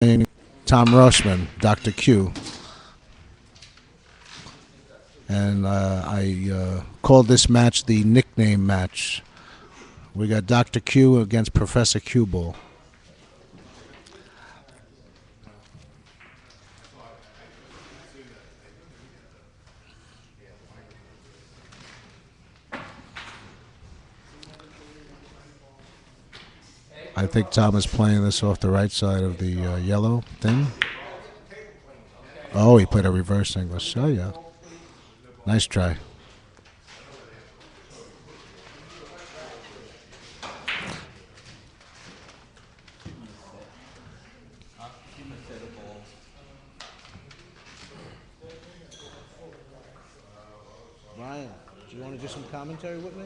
Tom Rossman, Dr. Q. And I called this match the nickname match. We got Dr. Q against Professor Q Ball. I think Tom is playing this off the right side of the yellow thing. Oh, he played a reverse English. Oh, yeah. Nice try. Ryan, do you want to do some commentary with me?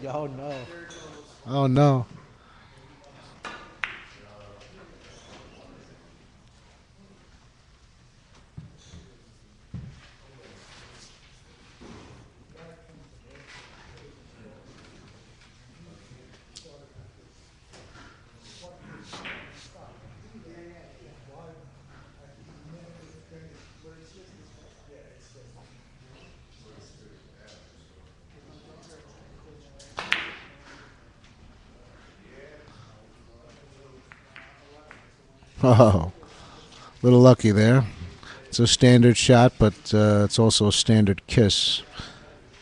Oh, no. Oh, no. Oh, little lucky there. It's a standard shot, but it's also a standard kiss.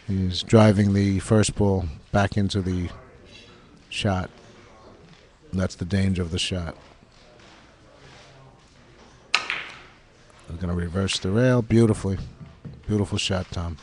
He's driving the first ball back into the shot. That's the danger of the shot. I'm going to reverse the rail beautifully. Beautiful shot, Tom.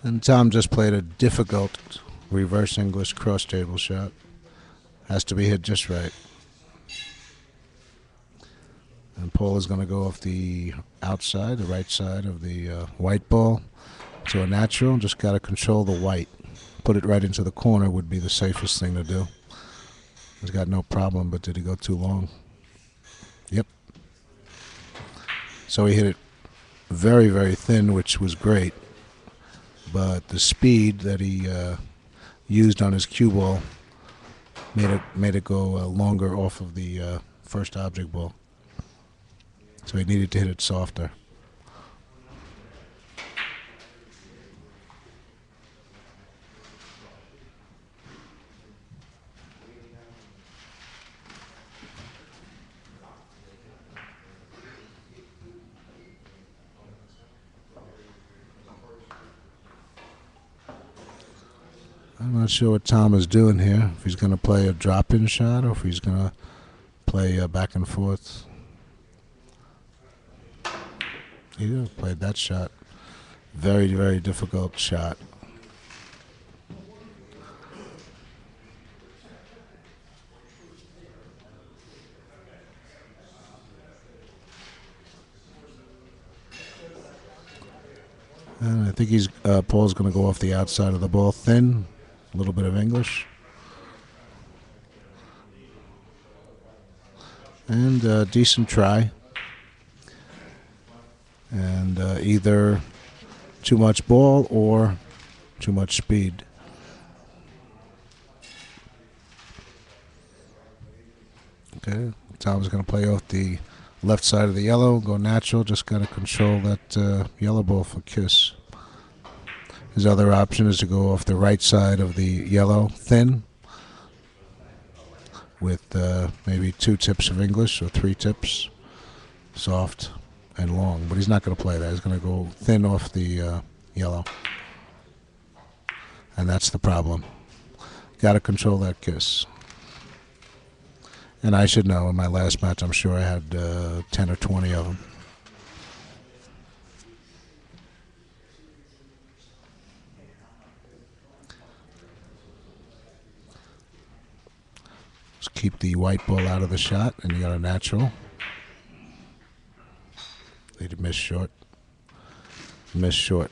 And Tom just played a difficult reverse English cross table shot. Has to be hit just right. And Paul is going to go off the outside, the right side of the white ball to a natural. Just got to control the white. Put it right into the corner would be the safest thing to do. He's got no problem, but did he go too long? Yep. So he hit it very, very thin, which was great. But the speed that he used on his cue ball made it go longer off of the first object ball. So he needed to hit it softer. I'm not sure what Tom is doing here. If he's going to play a drop-in shot or if he's going to play back and forth. He played that shot. Very, very difficult shot. And I think Paul's going to go off the outside of the ball thin. A little bit of English. And decent try. And either too much ball or too much speed. Okay, Tom's going to play off the left side of the yellow, go natural. Just got to control that yellow ball for kiss. His other option is to go off the right side of the yellow thin with maybe 2 tips of English or 3 tips, soft and long. But he's not going to play that. He's going to go thin off the yellow. And that's the problem. Got to control that kiss. And I should know, in my last match, I'm sure I had 10 or 20 of them. keep the white ball out of the shot, and you got a natural. He missed short. Missed short.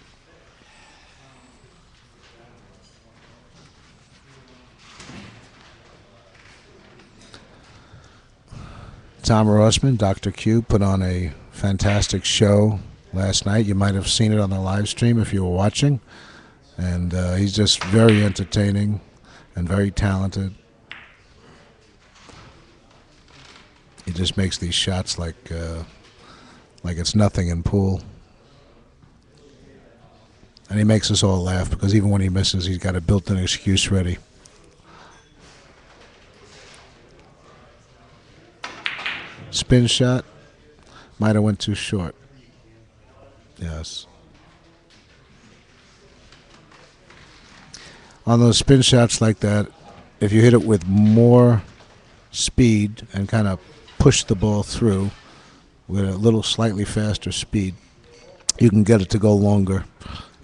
Tom Rossman, Dr. Q, put on a fantastic show last night. You might have seen it on the live stream if you were watching. And he's just very entertaining and very talented. He just makes these shots like it's nothing in pool. And he makes us all laugh because even when he misses, he's got a built-in excuse ready. Spin shot. Might have went too short. Yes. On those spin shots like that, if you hit it with more speed and kind of push the ball through with a little slightly faster speed, you can get it to go longer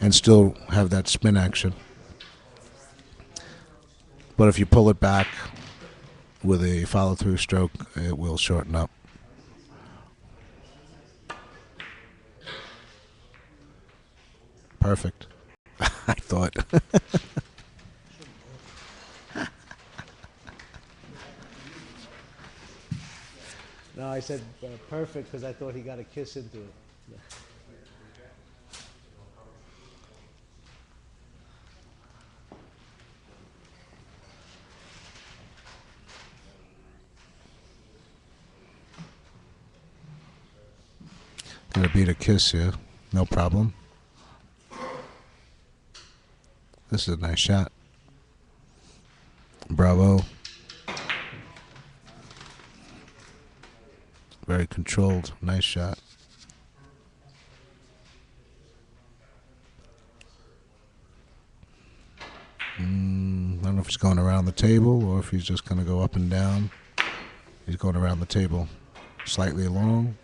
and still have that spin action. But if you pull it back with a follow-through stroke, it will shorten up. Perfect. I thought. No, I said perfect because I thought he got a kiss into it. Gonna beat a kiss here. No problem. This is a nice shot. Bravo. Very controlled. Nice shot. I don't know if he's going around the table or if he's just going to go up and down. He's going around the table. Slightly long.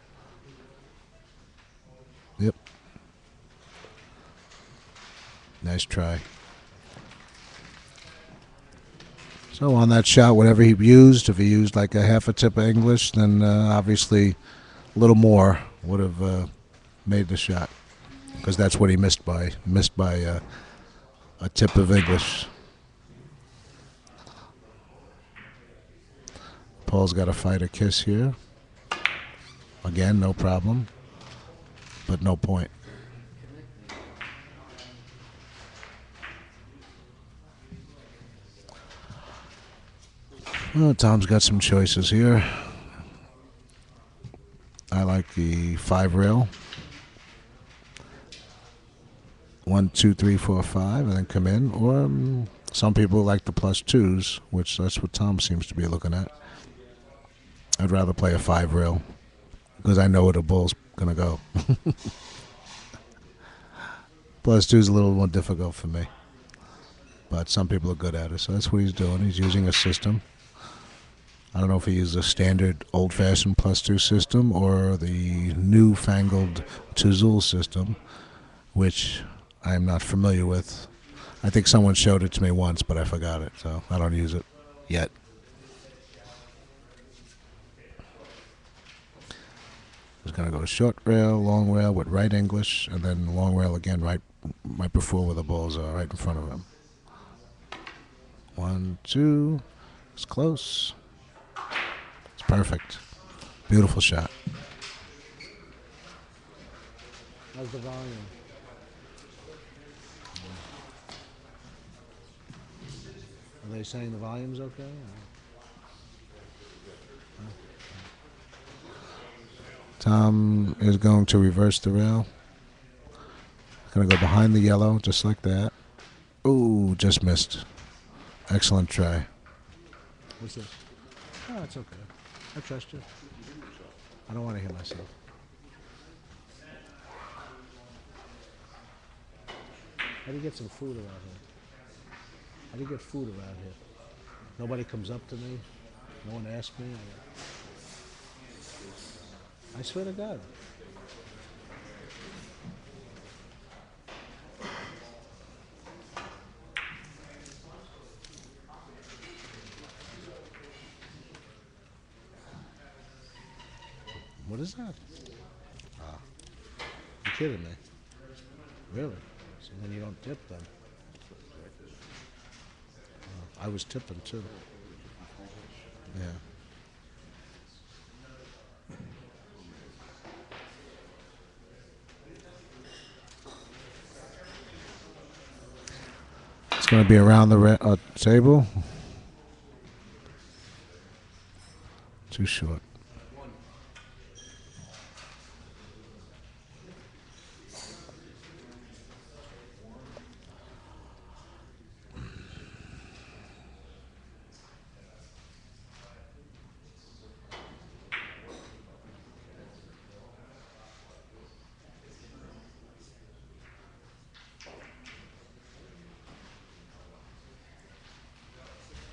Yep. Nice try. So on that shot, whatever he used, if he used like a half a tip of English, then obviously a little more would have made the shot. Because that's what he missed by. Missed by a tip of English. Paul's got to fight a kiss here. Again, no problem. But no point. Well, Tom's got some choices here. I like the 5 rail. 1, 2, 3, 4, 5, and then come in. Or some people like the +2s, which that's what Tom seems to be looking at. I'd rather play a 5 rail because I know where the ball's gonna go. +2 is a little more difficult for me, but some people are good at it. So that's what he's doing. He's using a system. I don't know if he uses a standard old-fashioned +2 system or the newfangled Tuzul system, which I am not familiar with. I think someone showed it to me once, but I forgot it, so I don't use it yet. Just going to go short rail, long rail with right English, and then long rail again right before where the balls are, right in front of him. 1, 2, it's close. It's perfect. Beautiful shot. How's the volume? Are they saying the volume's okay? Tom is going to reverse the rail. Going to go behind the yellow, just like that. Ooh, just missed. Excellent try. What's this? Oh, it's okay. I trust you. I don't want to hit myself. How do you get some food around here? How do you get food around here? Nobody comes up to me. No one asks me. I swear to God. What is that? Ah, you kidding me? Really? So then you don't tip then? I was tipping too. Yeah. It's going to be around the table. Too short.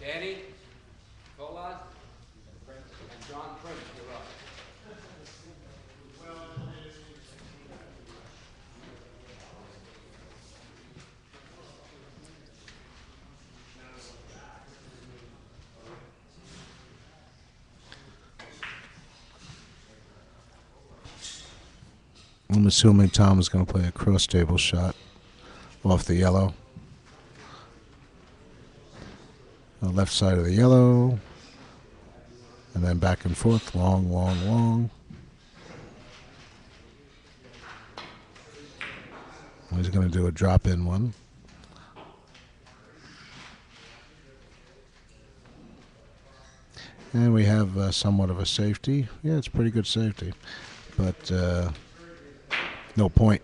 Danny, Colon, and John Prince, you're up. I'm assuming Tom is going to play a cross table shot off the yellow. The left side of the yellow. And then back and forth. Long, long, long. He's going to do a drop-in one. And we have somewhat of a safety. Yeah, it's pretty good safety. But no point.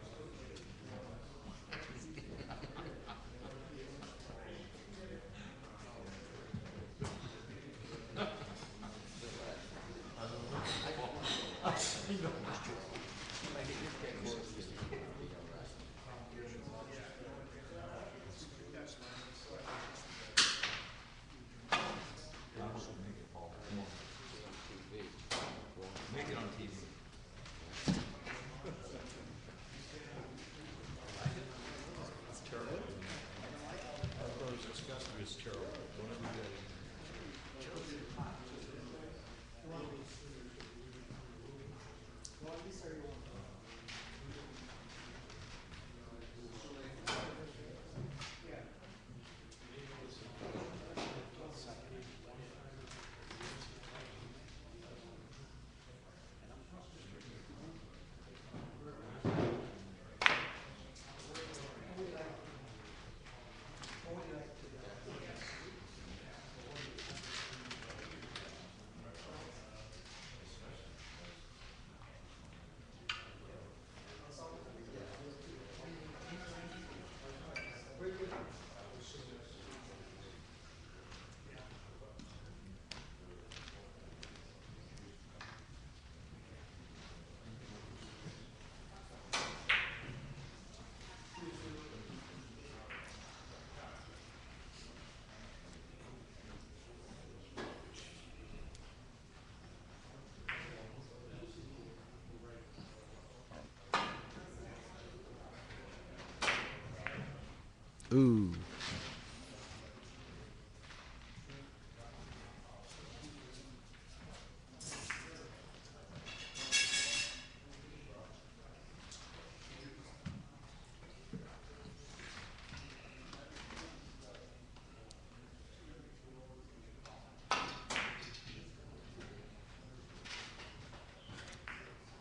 Ooh.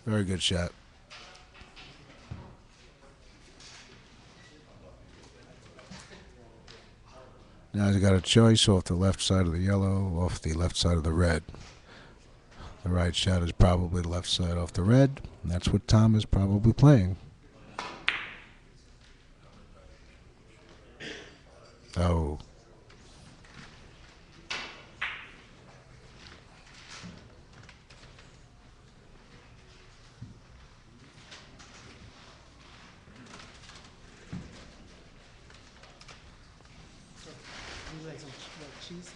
Very good shot. Now he's got a choice off the left side of the yellow, off the left side of the red. The right shot is probably the left side off the red. And that's what Tom is probably playing. Oh. Would you like some cheese?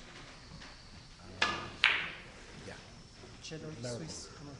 Yeah. Cheddar, Swiss. Come on.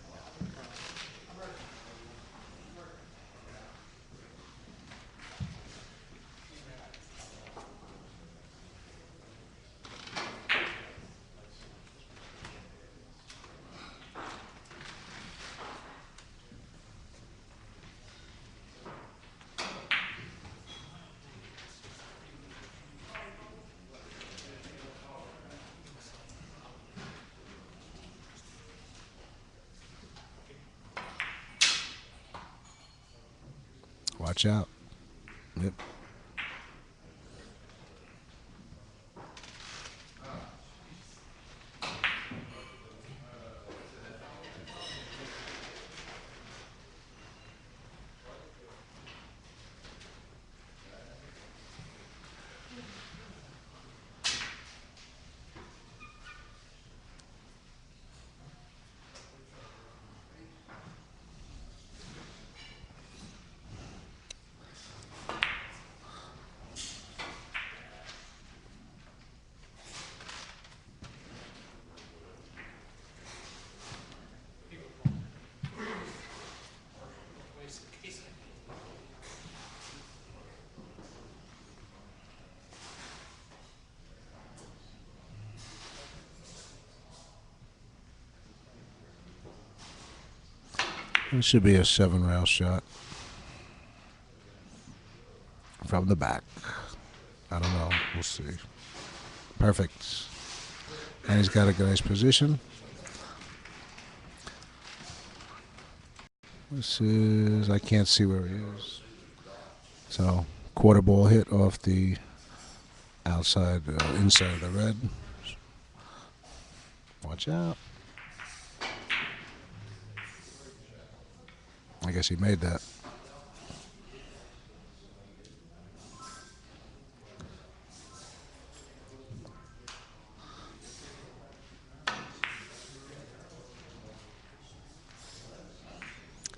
Watch out. Yep. It should be a 7-rail shot from the back. I don't know. We'll see. Perfect. And he's got a nice position. This is, I can't see where he is. So, quarter ball hit off the outside, inside of the red. Watch out. I guess he made that.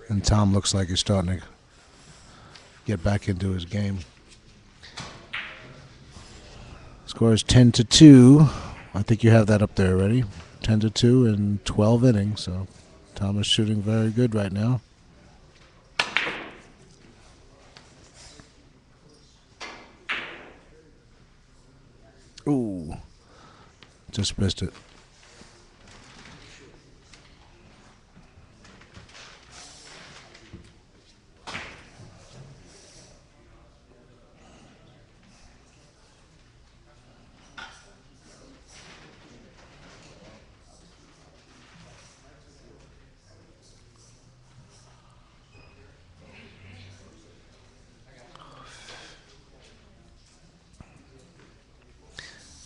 And Tom looks like he's starting to get back into his game. Score is 10-2. I think you have that up there already. 10-2 in 12 innings. So Tom is shooting very good right now. Ooh, just missed it.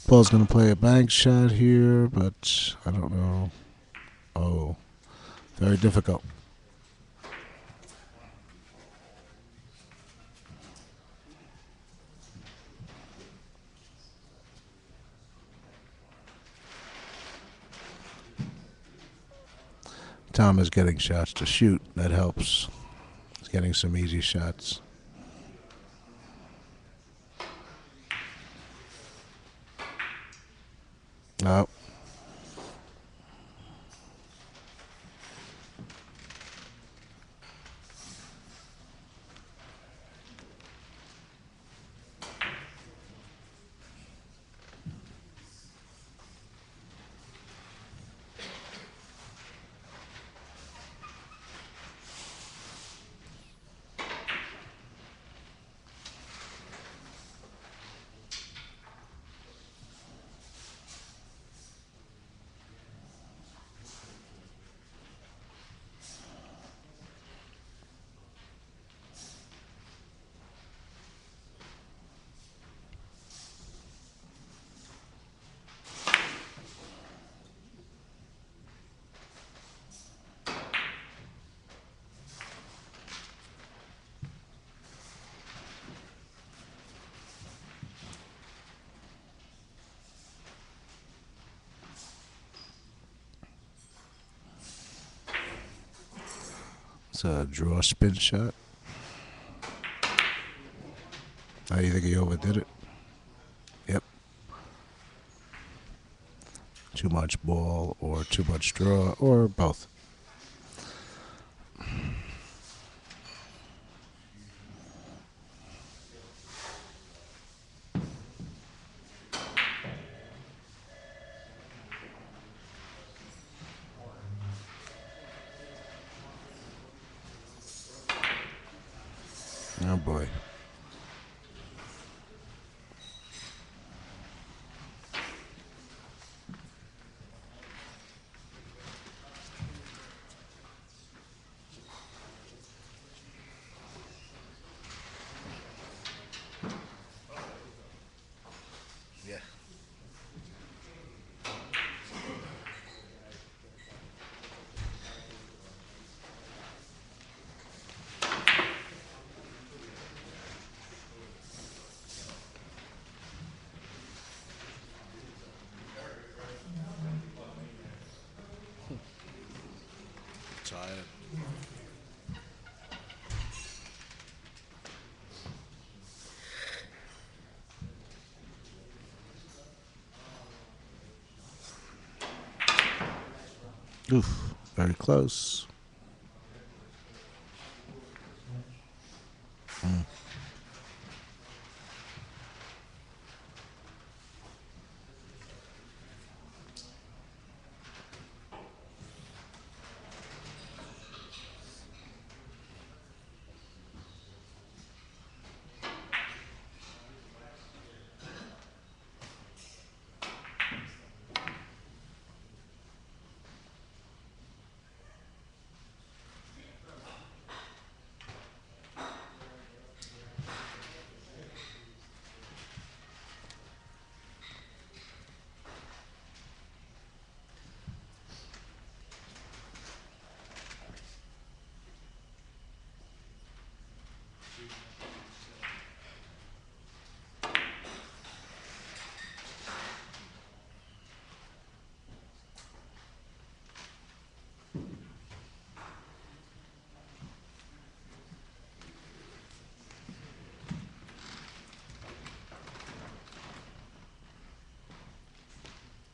Paul's going to play a bank shot here, but I don't know. Oh, very difficult. Tom is getting shots to shoot. That helps. He's getting some easy shots. Oh. It's a draw spin shot. Oh, you think he overdid it? Yep. Too much ball or too much draw or both. Oh boy. Oof, very close.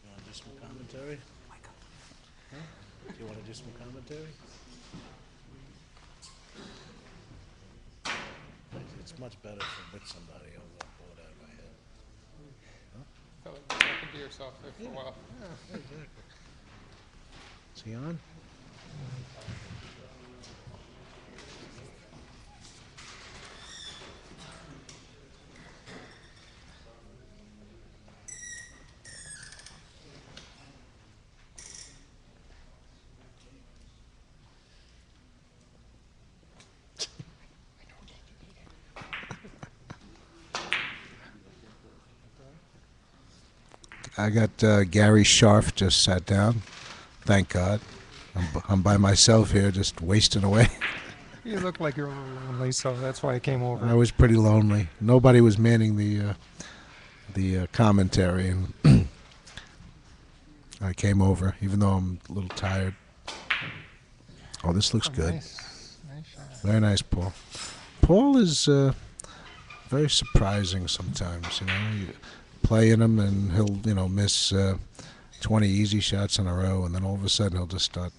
You want to do some commentary? Huh? Do you want to do some commentary? It's much better with somebody. I'll pull it out of my head. Felt like you're talking to yourself there for a while. Yeah, exactly. Is he on? I got Gary Scharf just sat down. Thank God. I'm by myself here, just wasting away. You look like you're a little lonely, so that's why I came over. I was pretty lonely. Nobody was manning the commentary, and I came over, even though I'm a little tired. Oh, this looks good. Nice shot. Very nice, Paul. Paul is very surprising sometimes. You playing him, and he'll miss 20 easy shots in a row, and then all of a sudden he'll just start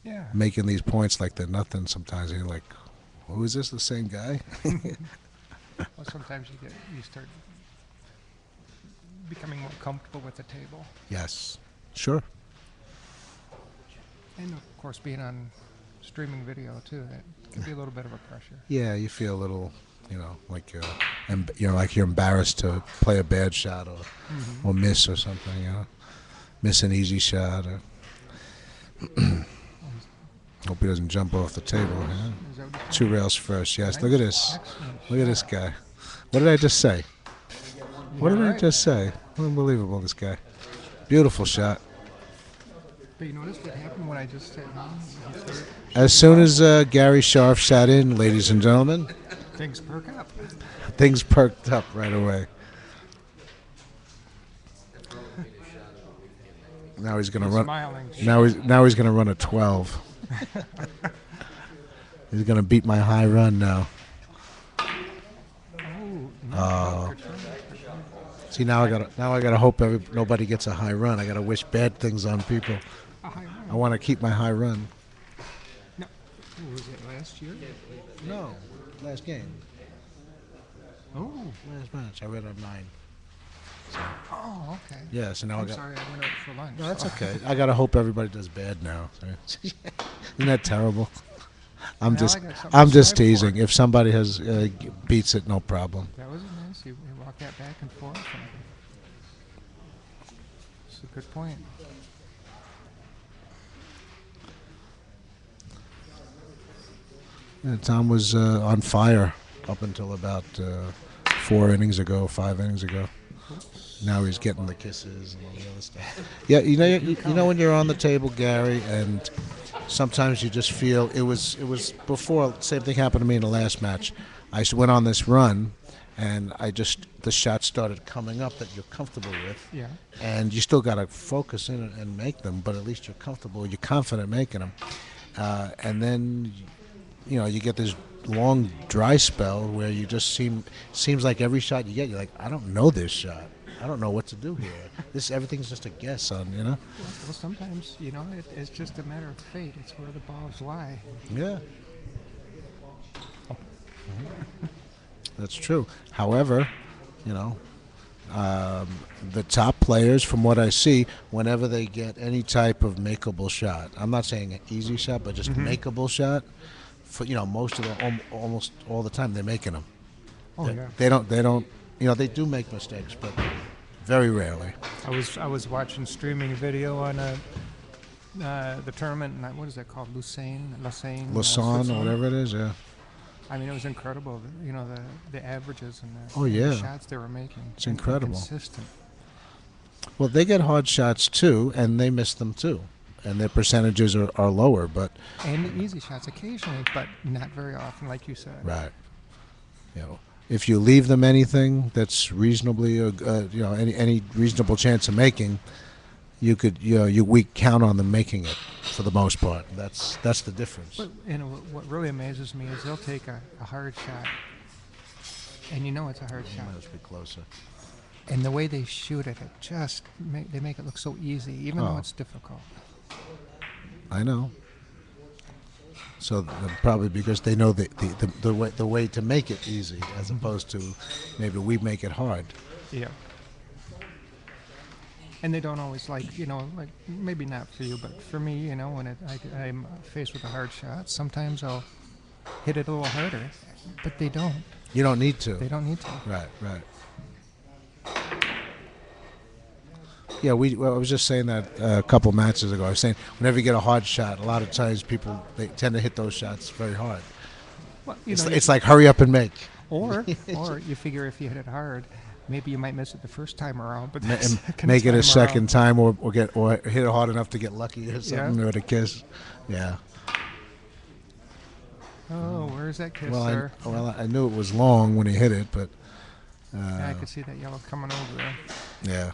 Yeah. making these points like they're nothing. Sometimes and you're like, "Who is this? The same guy?" Well, sometimes you start becoming more comfortable with the table, Yes, sure. and of course, being on streaming video too, that can be a little bit of a pressure. Yeah, you feel a little, like like you're embarrassed to play a bad shot or miss or something. Miss an easy shot. Or hope he doesn't jump off the table. Yeah. Is that what 2 rails first. Yes. Look at this. Excellent Look at this shot. guy. What did I just say? What did I right. just say? Unbelievable, this guy. Beautiful shot. But you noticed what happened when I just said, he started- As soon as Gary Scharf sat in, ladies and gentlemen, things perk up. things perked up right away. Now he's gonna run. Smiling. Now he's gonna run a 12. He's gonna beat my high run now. Oh, good shot. See, now I gotta hope nobody gets a high run. I gotta wish bad things on people. A high I run. want to keep my high run. No. What was it last year? No, last game, Oh. last match. I read on 9. Oh, okay. Yeah, so now I I'm got. sorry, I went out for lunch. No, that's okay. I gotta hope everybody does bad now. Isn't that terrible? I'm Well, just, I got something I'm to just strive for. teasing. If somebody has beats it, no problem. That was nice. You walked that back and forth. It's a good point. Yeah, Tom was on fire up until about 4 innings ago, 5 innings ago. Now he's getting the kisses and all the other stuff. Yeah, you know when you're on the table, Gary, and sometimes you just feel it was before. Same thing happened to me in the last match. I went on this run, and the shots started coming up that you're comfortable with. Yeah. And you still got to focus in and make them, but at least you're comfortable, you're confident making them. And then, you get this long dry spell where you just seems like every shot you get, you're like, I don't know this shot. I don't know what to do here. Everything's just a guess on, you know. Well, sometimes, it's just a matter of fate. It's where the balls lie. Yeah. That's true. However, you know, the top players, from what I see, whenever they get any type of makeable shot, I'm not saying an easy shot, but just makeable shot, for most of the almost all the time they're making them. Oh, yeah. They don't. They do make mistakes, but very rarely. I was watching streaming video on the tournament, and what is that called? Lausanne, Lasan or whatever it is, yeah. I mean, it was incredible. The averages and Oh, and yeah. the shots they were making. It's incredible. Consistent. Well, they get hard shots too, and they miss them too, and their percentages are lower. But And the easy shots occasionally, but not very often, like you said. right, if you leave them anything that's reasonably, any reasonable chance of making, we count on them making it for the most part. That's the difference. But what really amazes me is they'll take a hard shot, and it's a hard shot. Let's be closer. And the way they shoot it, they make it look so easy, even though it's difficult. I know. So probably because they know the way to make it easy, as opposed to maybe we make it hard. Yeah. And they don't always like maybe not for you, but for me, when I'm faced with a hard shot, sometimes I'll hit it a little harder, but they don't. You don't need to. They don't need to. Right. Yeah, I was just saying that a couple matches ago. I was saying whenever you get a hard shot, a lot of times they tend to hit those shots very hard. Well, It's like hurry up and make. Or you figure if you hit it hard, maybe you might miss it the first time around, but Make it a second time, or hit it hard enough to get lucky or something, or a kiss. Yeah. Oh, where's that kiss, Well, sir? I knew it was long when he hit it, but Yeah, I could see that yellow coming over there. yeah.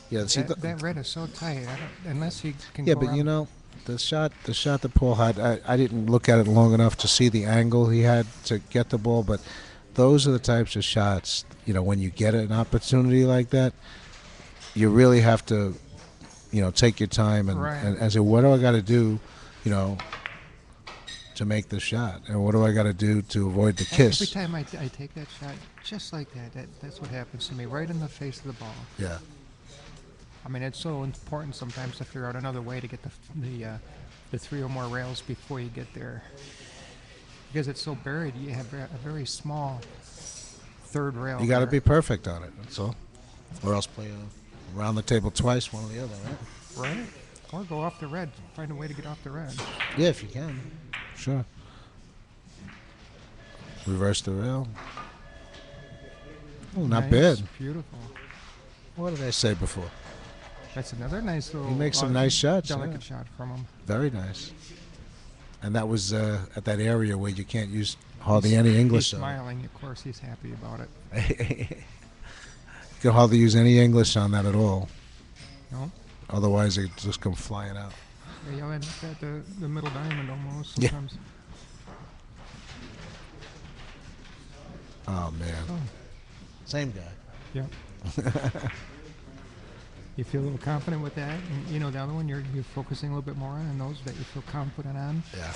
Yeah, see, That red is so tight. Unless you can. yeah, go but around. the shot that Paul had, I didn't look at it long enough to see the angle he had to get the ball, but those are the types of shots, when you get an opportunity like that, you really have to, take your time and say, what do I got to do, to make the shot, and what do I got to do to avoid the kiss? Every time I take that shot, just like that's what happens to me, right in the face of the ball. Yeah. I mean, it's so important sometimes to figure out another way to get the 3 or more rails before you get there. Because it's so buried, you have a very small third rail. You got to there. be perfect on it, that's all. Or else play around the table twice, one or the other, right? Right? Or go off the red. Find a way to get off the red. Yeah, if you can. Sure. Reverse the rail. Oh, not Nice, bad. Beautiful. What did I say before? That's another nice little. He makes some nice shots. Delicate Yeah. shot from him. Very nice. And that was at that area where you can't use hardly any English. He's smiling. Of course, he's happy about it. You can hardly use any English on that at all. No? Otherwise, it just come flying out. Yeah, you'll end up at the middle diamond almost Yeah. sometimes. Oh, man. Oh. Same guy. Yeah. You feel a little confident with that, and the other one you're focusing a little bit more on, and those that you feel confident on. Yeah.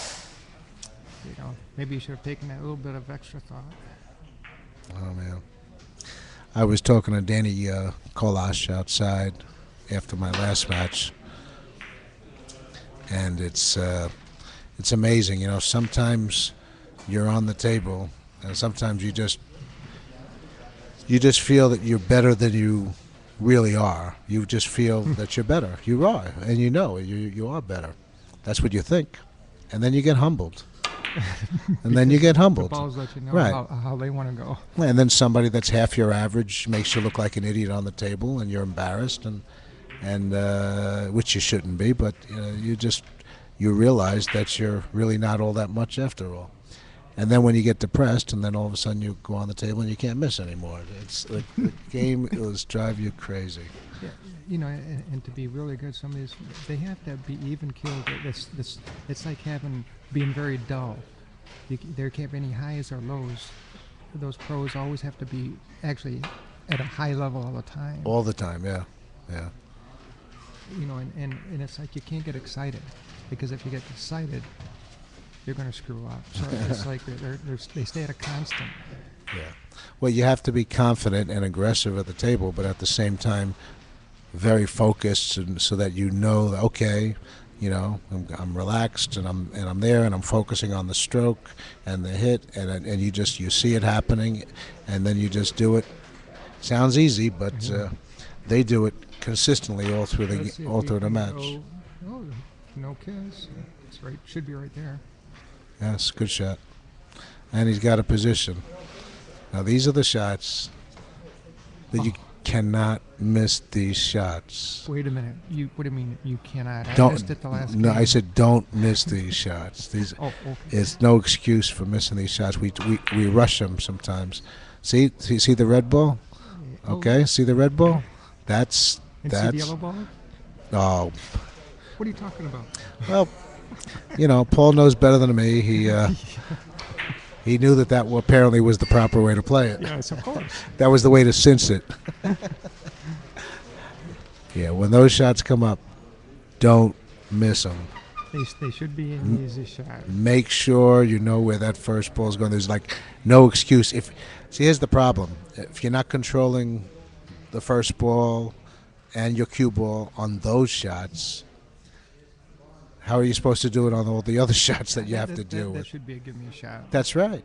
Maybe you should have taken that little bit of extra thought. Oh, man. I was talking to Danny Kolash outside after my last match, and it's amazing. Sometimes you're on the table, and sometimes you just feel that you're better than you really are. You just feel that you're better. You are, and you are better. That's what you think, and then you get humbled. And then you get humbled. The balls let you know Right. how they want to go. And then somebody that's half your average makes you look like an idiot on the table, and you're embarrassed, and which you shouldn't be, but you realize that you're really not all that much after all. And then when you get depressed, and then all of a sudden you go on the table and you can't miss anymore. It's like the game will drive you crazy. Yeah, and to be really good, some of these they have to be even killed. It's like being very dull. There can't be any highs or lows. those pros always have to be actually at a high level all the time. All the time, yeah. Yeah. You know, and it's like you can't get excited, because if you get excited, you're going to screw up. So it's like they stay at a constant. Yeah. Well, you have to be confident and aggressive at the table, but at the same time, very focused, and so that you know that, okay, I'm relaxed and I'm there and I'm focusing on the stroke and the hit, and you see it happening, and then you just do it. Sounds easy, but they do it consistently Let's see if all he through the can match. go- Oh, no kiss. It's right. Should be right there. Yes, good shot. And he's got a position. Now these are the shots that you cannot miss. These shots. Wait a minute. What do you mean you cannot? I Don't. missed it the last No, game. I said don't miss these shots. These. Oh, okay. It's no excuse for missing these shots. We rush them sometimes. See the red ball? Oh, Okay, see the red ball? and see the yellow ball? Oh, What are you talking about? well, Paul knows better than me. He knew that apparently was the proper way to play it. Yes, of course. That was the way to cinch it. Yeah, when those shots come up, don't miss them. They should be an easy shot. Make sure you know where that first ball is going. There's like no excuse. Here's the problem. If you're not controlling the first ball and your cue ball on those shots, how are you supposed to do it on all the other shots that you have to deal That with? should be a give me a shot. That's right.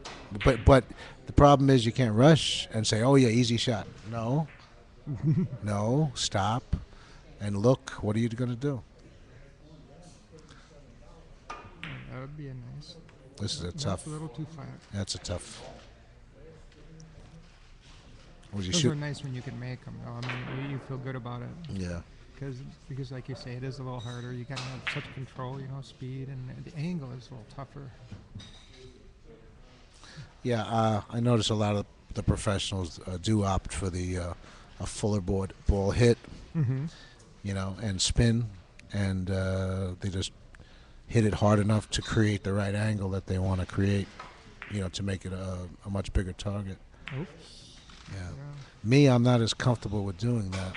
But the problem is you can't rush and say, "Oh yeah, easy shot." No. No, stop and look. What are you going to do? That would be a nice. This is a That's tough. a little too flat. That's a tough. Was you Those are shoot? nice when you can make them. Though. I mean, you feel good about it Yeah. because, like you say, it is a little harder. You got to have such control, speed, and the angle is a little tougher. Yeah, I notice a lot of the professionals do opt for the a fuller ball hit, Mm-hmm. and spin, and they just hit it hard enough to create the right angle that they want to create, to make it a much bigger target. Oops. Yeah. Yeah. Me, I'm not as comfortable with doing that.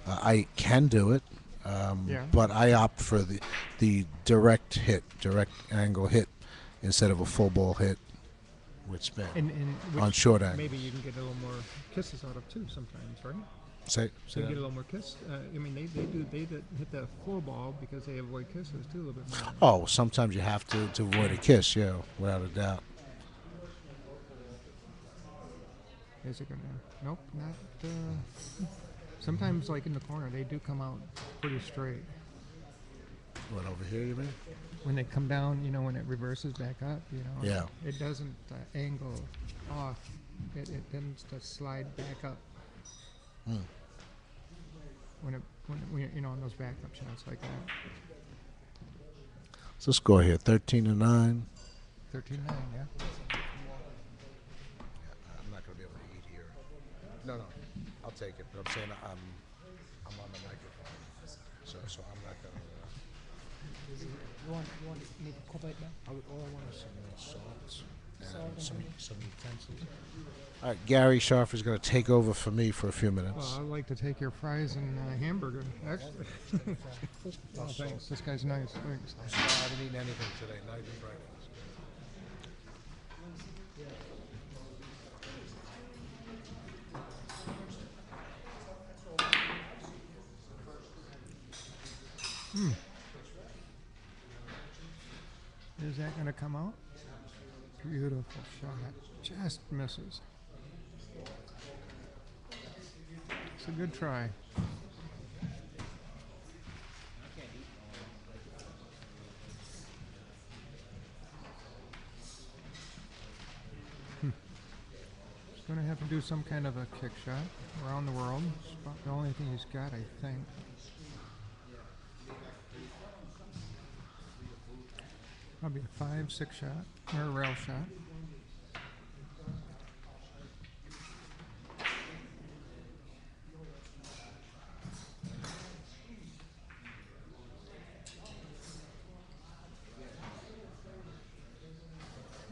I can do it, Yeah. but I opt for the direct angle hit instead of a full ball hit with spin And on which short angle. maybe you can get a little more kisses out of too sometimes, right? Say You that. can get a little more kiss. I mean, they hit the full ball because they avoid kisses too a little bit more. Oh, sometimes you have to avoid a kiss, yeah, without a doubt. Is it gonna? Nope, not. Sometimes, like in the corner, they do come out pretty straight. What, over here, you mean? When they come down, when it reverses back up, Yeah. it doesn't angle off. It tends to slide back up. Hmm. When on those backup shots like that. So score here, 13-9. 13-9, yeah. I'm not going to be able to eat here. No, I'll take it. But I'm saying I'm on the microphone, so I'm not going to. You want me to cover it now? All I want is some salt Salt and and some utensils. All right, Gary Scharf is going to take over for me for a few minutes. Well, I'd like to take your fries and hamburger, actually. Oh, thanks. This guy's nice. Thanks. I'm sorry, I didn't eat anything today, not even breakfast. Is that going to come out? Beautiful shot. Just misses. It's a good try. He's going to have to do some kind of a kick shot around the world. It's about the only thing he's got, I think. Probably a 5-6 shot, or a rail shot.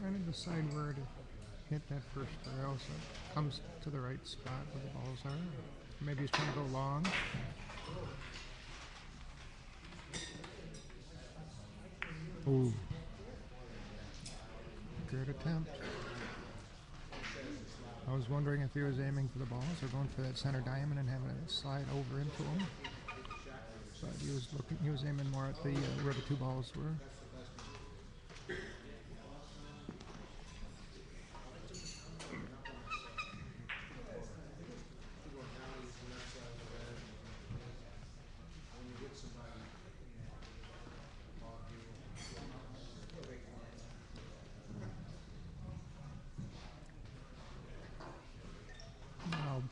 Trying to decide where to hit that first rail so it comes to the right spot where the balls are. Maybe he's trying to go long. Ooh. Good attempt. I was wondering if he was aiming for the balls or going for that center diamond and having it slide over into him. But he was aiming more at the where the two balls were. Now,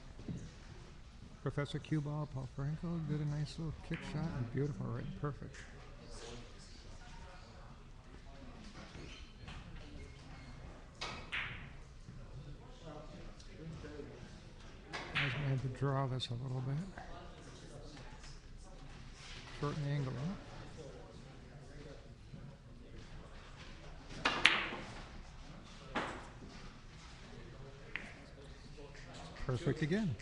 Professor Cue Ball, Paul Frankel, did a nice little kick shot and beautiful, right? Perfect. I was going to have to draw this a little bit. Shorten the angle up. Perfect again.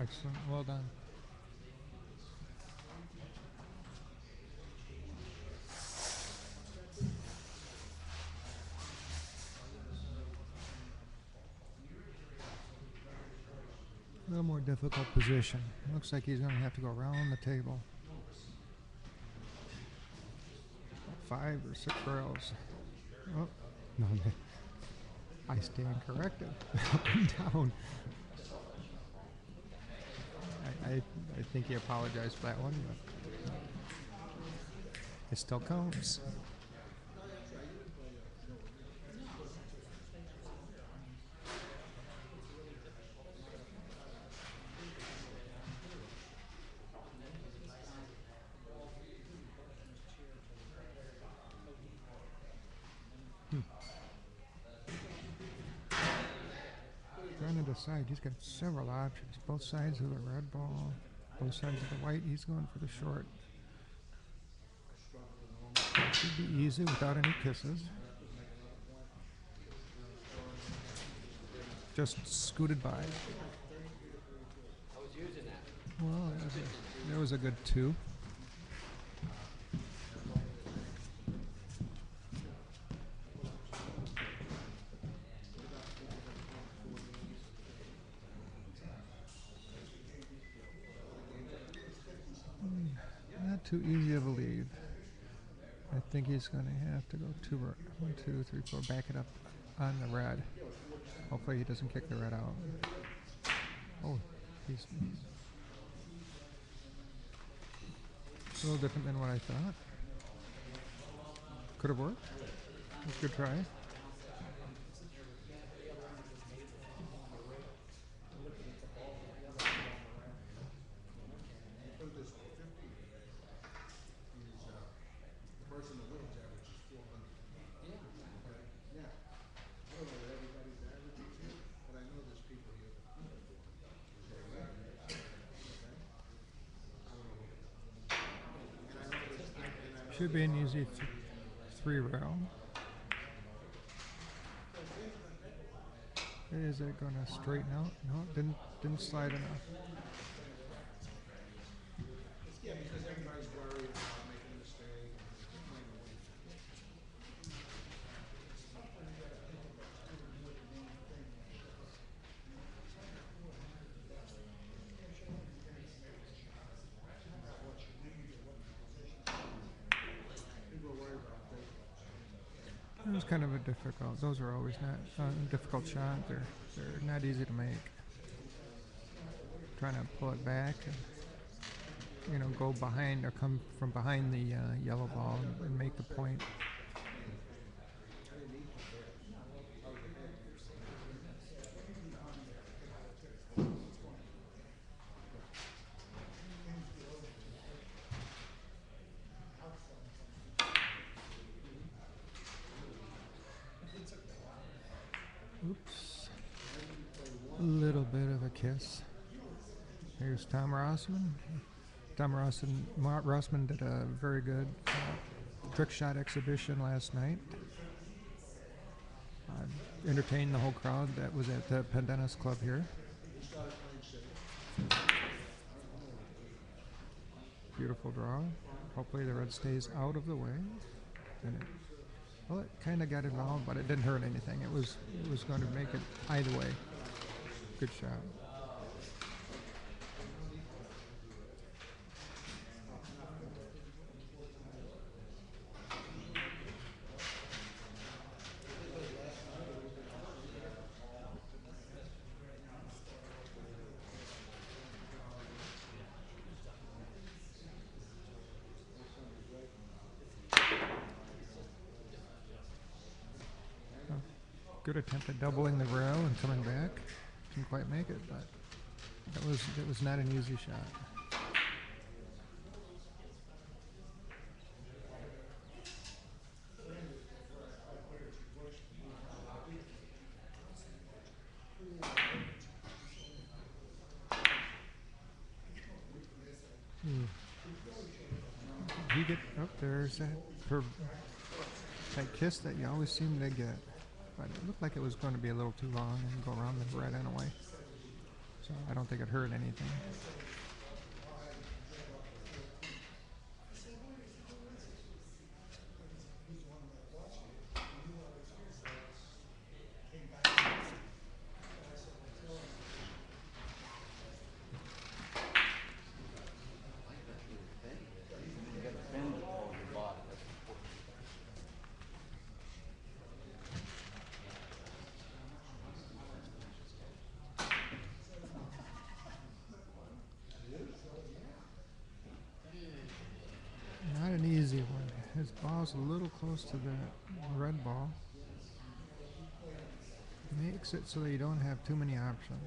Excellent. Well done. A little more difficult position. Looks like he's going to have to go around the table. 5 or 6 rails. Oh, no, I stand corrected. Up and down. I think he apologized for that one, but it still counts. Trying to decide, he's got several options. Both sides of the red ball, both sides of the white. He's going for the short. Should be easy without any kisses. Just scooted by. I was using that. Well, there was a good 2. Not too easy of a lead. I think he's going to have to go 1, 2, 3, 4, back it up on the red. Hopefully he doesn't kick the red out. Oh, he's a little different than what I thought. Could have worked. Good try. Should be an easy 3 rail. Is it going to straighten out? No, it didn't slide enough. It was kind of a difficult. Those are always not a difficult shot. They're not easy to make. Trying to pull it back and go behind or come from behind the yellow ball and make the point. Oops. A little bit of a kiss. Here's Tom Rossman. Tom Rossman did a very good trick shot exhibition last night. entertain the whole crowd that was at the Pendennis Club here. Beautiful draw. Hopefully the red stays out of the way. And it kind of got involved, but it didn't hurt anything. It was going to make it either way. Good shot. Good attempt at doubling the rail and coming back. Didn't quite make it, but it was not an easy shot. Did he get up there's that kiss that you always seem to get. But it looked like it was going to be a little too long and go around the red anyway. So I don't think it hurt anything. Not an easy one. His ball's a little close to the red ball. Makes it so that you don't have too many options.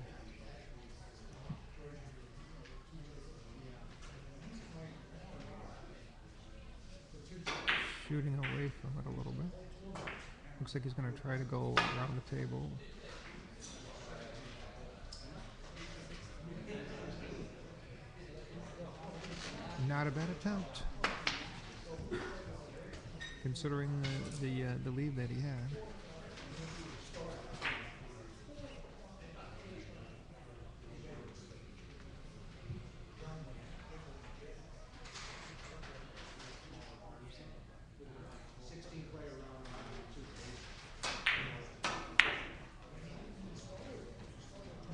Shooting away from it a little bit. Looks like he's going to try to go around the table. Not a bad attempt, considering the lead that he had.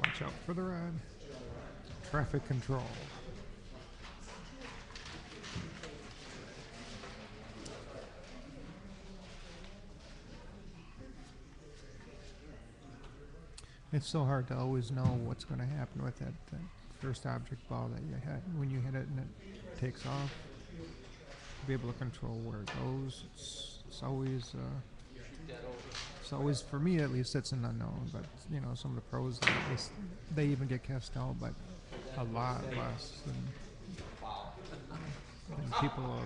Watch out for the red. Traffic control. It's so hard to always know what's going to happen with that first object ball that you hit. When you hit it and it takes off, to be able to control where it goes, it's always, for me at least, it's an unknown. But you know, some of the pros, they even get cast out, but a lot less than people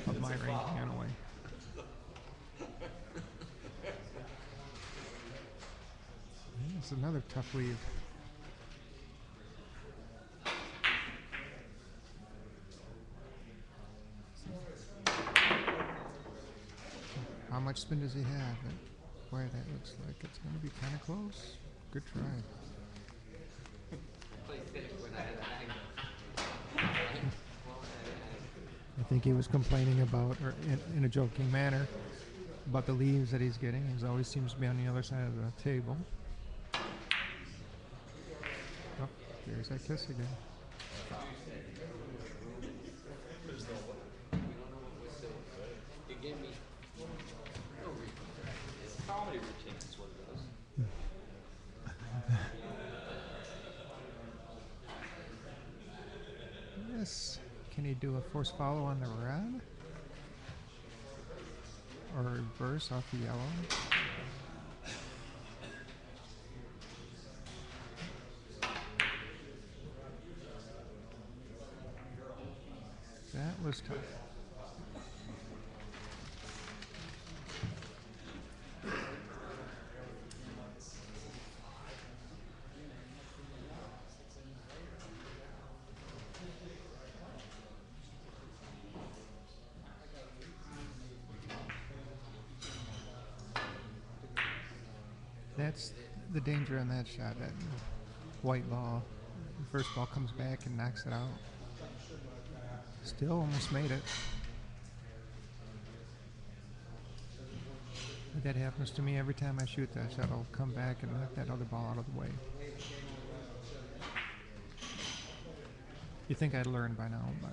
of my ranking anyway. It's another tough lead. How much spin does he have? Boy, that looks like it's going to be kind of close. Good try. I think he was complaining about, or in a joking manner, about the leaves that he's getting. He always seems to be on the other side of the table. Oh, there's that kiss again. Yes. Can he do a force follow on the red? Or reverse off the yellow? That was tough. That's the danger on that shot. That white ball, the first ball comes back and knocks it out. Still almost made it. But that happens to me every time I shoot that shot. I'll come back and knock that other ball out of the way. You think I'd learn by now, but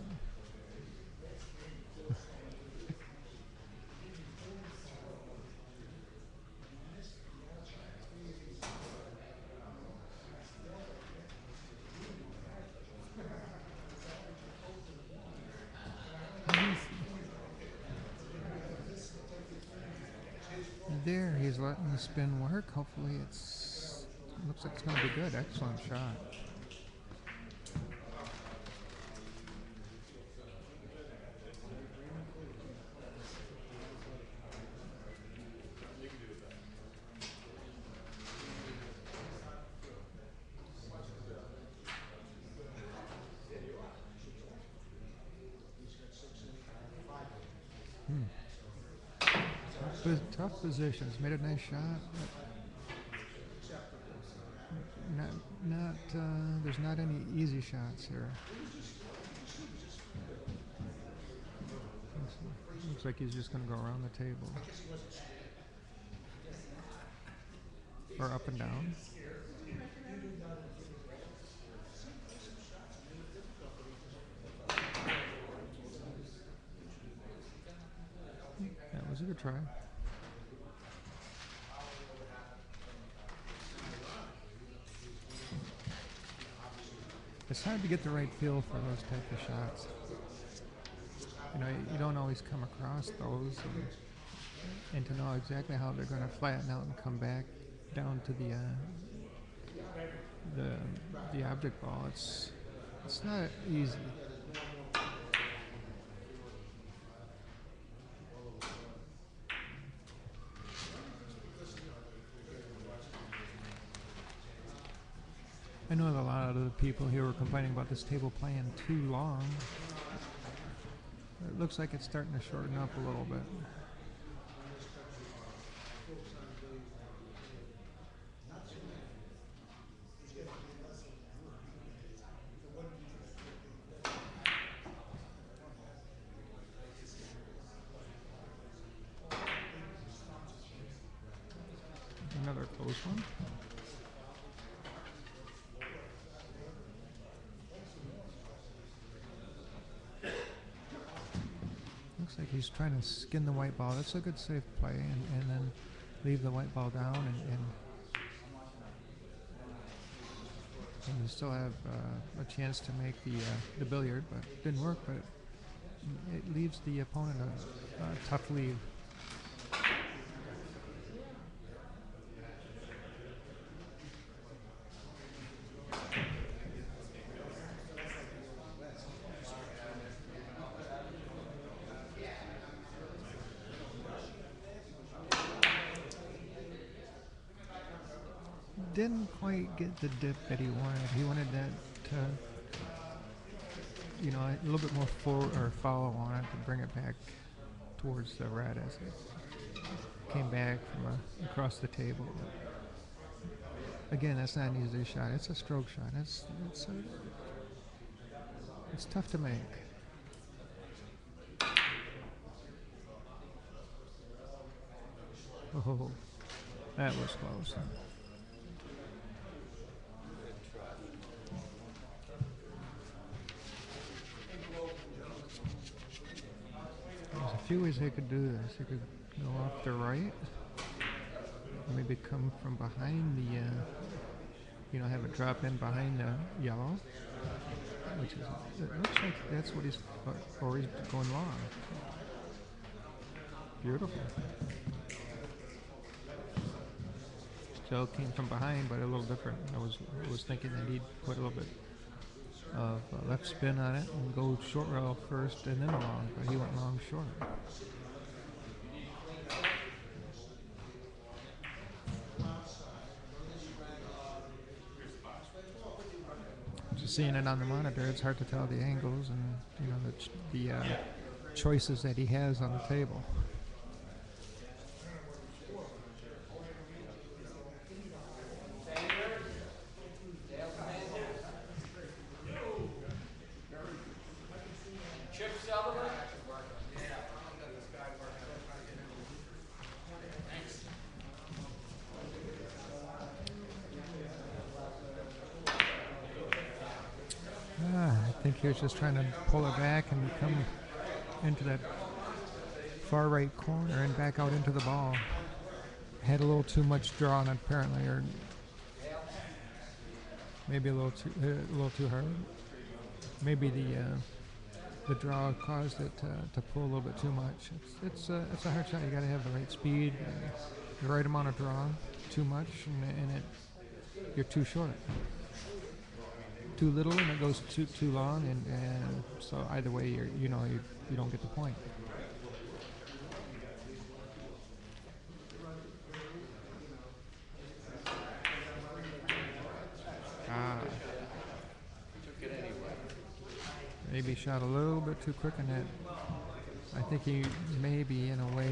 there he's letting the spin work. Hopefully looks like it's going to be good. Excellent shot. Tough positions. Made a nice shot. There's not any easy shots here. Looks like he's just going to go around the table. Or up and down. That was a good try. It's hard to get the right feel for those type of shots. You know, you don't always come across those, and to know exactly how they're going to flatten out and come back down to the object ball. It's not easy. I know that a lot of the people here were complaining about this table playing too long. It looks like it's starting to shorten up a little bit. Another close one. Looks like he's trying to skin the white ball. That's a good safe play, and then leave the white ball down, and you still have a chance to make the billiard, but it didn't work. But it leaves the opponent a tough lead. Didn't quite get the dip that he wanted. He wanted that to, you know, a little bit more forward or follow on it to bring it back towards the red as it came back from across the table. Again, that's not an easy shot. It's a stroke shot. It's tough to make. Oh, that was close. There's a few ways they could do this. They could go off the right, maybe come from behind the, have it drop in behind the yellow, which is, it looks like that's what he's, or he's going long. Beautiful. Still came from behind, but a little different. I was thinking that he'd put a little bit of left spin on it and go short rail first and then a long, but he went long short. Just seeing it on the monitor, it's hard to tell the angles and the choices that he has on the table. he was just trying to pull it back and come into that far right corner and back out into the ball. Had a little too much draw on it apparently, or maybe a little too hard. Maybe the draw caused it to pull a little bit too much. It's a hard shot. You got to have the right speed, the right amount of draw. Too much and you're too short. Too little and it goes too long, and so either way you don't get the point. Maybe shot a little bit too quick on that. I think he maybe in a way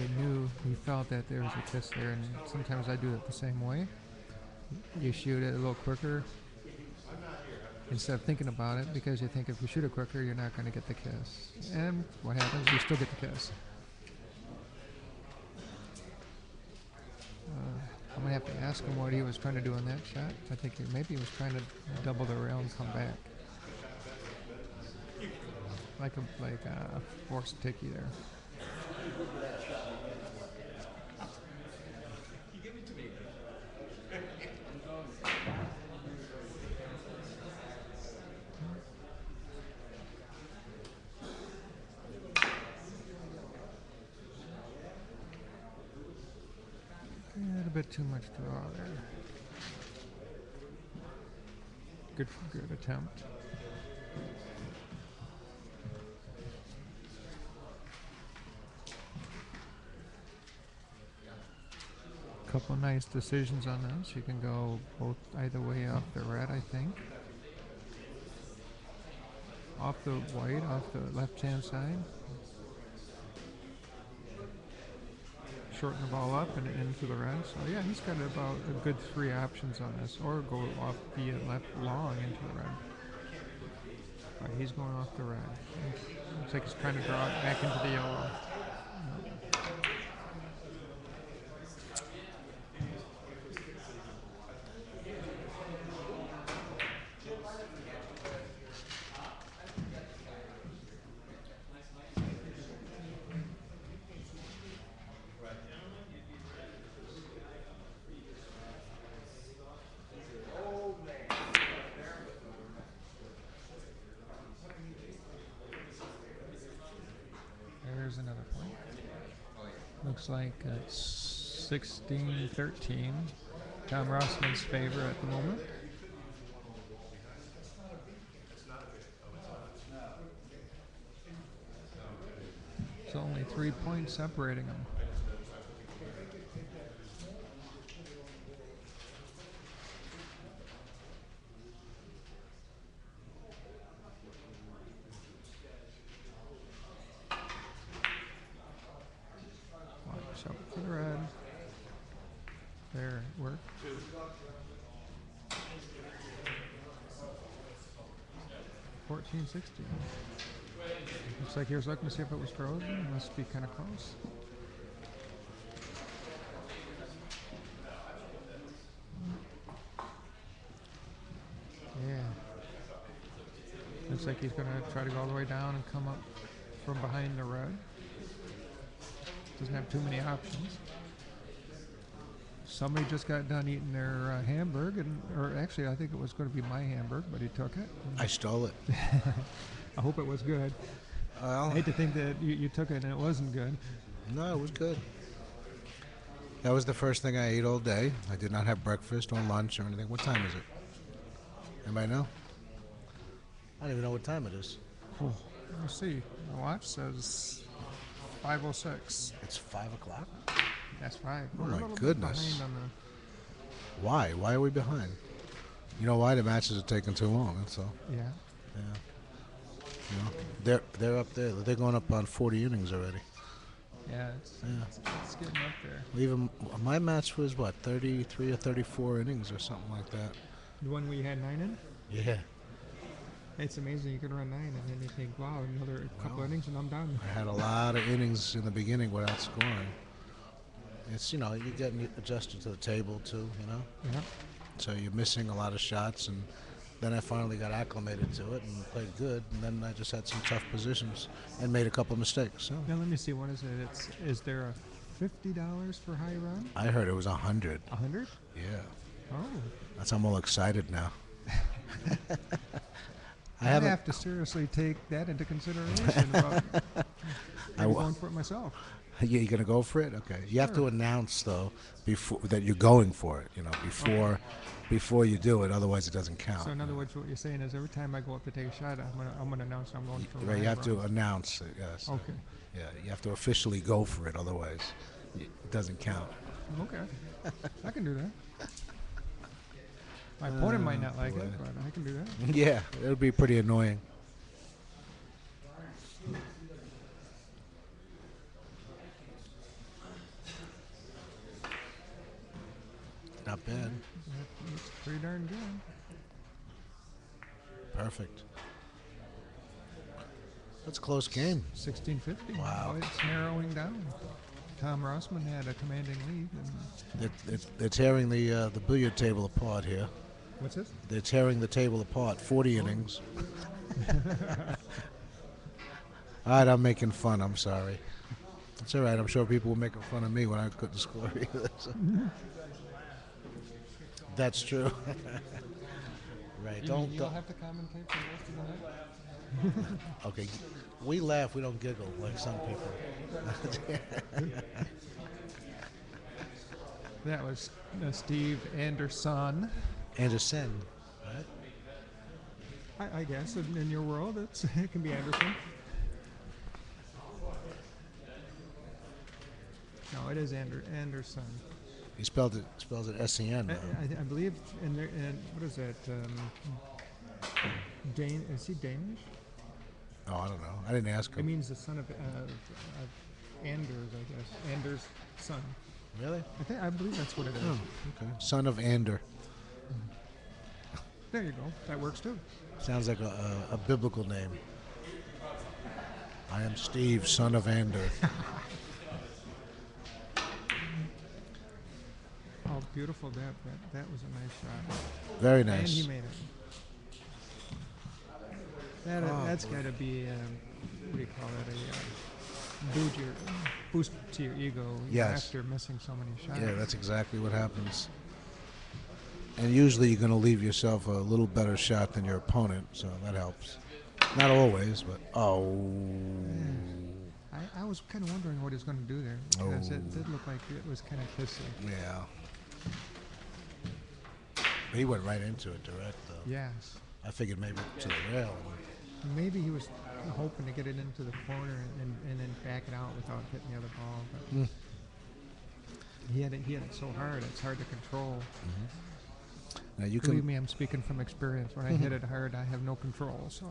he felt that there was a kiss there, and sometimes I do it the same way. You shoot it a little quicker instead of thinking about it, because you think if you shoot it quicker you're not going to get the kiss. And what happens? You still get the kiss. I'm going to have to ask him what he was trying to do on that shot. I think maybe he was trying to double the rail and come back. Like a forced ticky there. A bit too much draw there. Good attempt. Couple nice decisions on this. You can go either way off the red, I think. Off the white, off the left-hand side. Shorten the ball up and into the red. So yeah, he's got about a good 3 options on this, or go off the left long into the red. Right, he's going off the red. Looks like he's trying to draw it back into the yellow. There's another point. Looks like it's 16-13. Tom Rossman's favor at the moment. It's only 3 points separating them. Watch out for the red. There, it worked. $14.60. Looks like he was looking to see if it was frozen. It must be kind of close. Yeah. Looks like he's going to try to go all the way down and come up from behind the red. Doesn't have too many options. Somebody just got done eating their hamburger, or actually I think it was going to be my hamburger, but he took it. I stole it. I hope it was good. Well, I hate to think that you took it and it wasn't good. no, it was good. That was the first thing I ate all day. I did not have breakfast or lunch or anything. What time is it? Anybody know? I don't even know what time it is. Let me see. My watch says 5:06. It's 5 o'clock? That's 5. Oh We're a my little bit goodness. behind on Why? Why are we behind? You know why? The matches are taking too long, that's all. yeah. Yeah. You know, they're up there. They're going up on 40 innings already. Yeah, Yeah. it's getting up there. Even my match was what, 33 or 34 innings or something like that. The one where you had 9 in? Yeah. It's amazing. You can run 9 and then you think, wow, another couple Wow. innings and I'm done. I had a lot of innings in the beginning without scoring. It's, you getting adjusted to the table too, Yeah. So you're missing a lot of shots, and Then I finally got acclimated to it and played good. And then I just had some tough positions and made a couple of mistakes. So Now let me see. What is it? Is there a $50 for high run? I heard it was 100. 100? Yeah, Oh, that's I'm all excited now. I I haven't. have to seriously take that into consideration about maybe wa- going for it myself. Yeah, you gonna go for it? Okay. You have to Sure. announce though before that you're going for it. You know, before you do it. Otherwise, it doesn't count. So in other words, what you're saying is every time I go up to take a shot, I'm gonna announce I'm going for a Right, you high have to run. announce it. Yes. Okay. Yeah, you have to officially go for it. Otherwise, it doesn't count. Okay. I can do that. My opponent might not like boy. it, but I can do that. Yeah, it would be pretty annoying. Not bad. That looks pretty darn good. Perfect. That's a close game. 1650. Wow. Oh, it's narrowing down. Tom Rossman had a commanding lead. And They're tearing the billiard table apart here. what's this? They're tearing the table apart. 40 innings. All right, I'm making fun. I'm sorry. It's all right. I'm sure people were making fun of me when I couldn't score either. So. That's true. Right. Don't. You'll have to commentate for the rest of the night? Okay. We laugh. We don't giggle like some people. That was Steve Anderson. Anderson. Right? I guess in your world, it can be Anderson. No, it is Anderson. He spells it S-E-N. I believe in what is that? Is he Danish? Oh, I don't know. I didn't ask It him. means the son of Anders, I guess. Anders' son. Really? I believe that's what it is. Oh, okay. Son of Ander. There you go. That works too. Sounds like a biblical name. I am Steve, son of Ander. Oh, beautiful! That was a nice shot. Very And nice. he made it. That's got to be what do you call it? A boost to your ego. Yes. After missing so many shots. Yeah, that's exactly what happens. And usually you're going to leave yourself a little better shot than your opponent, so that helps. Not always, but I was kind of wondering what he was going to do there because it did look like it was kind of kissy. yeah. He went right into it direct, though. Yes. I figured maybe to the rail. Maybe he was hoping to get it into the corner and then back it out without hitting the other ball. But he had it so hard; it's hard to control. Now you Believe can me, I'm speaking from experience. When I hit it hard, I have no control. So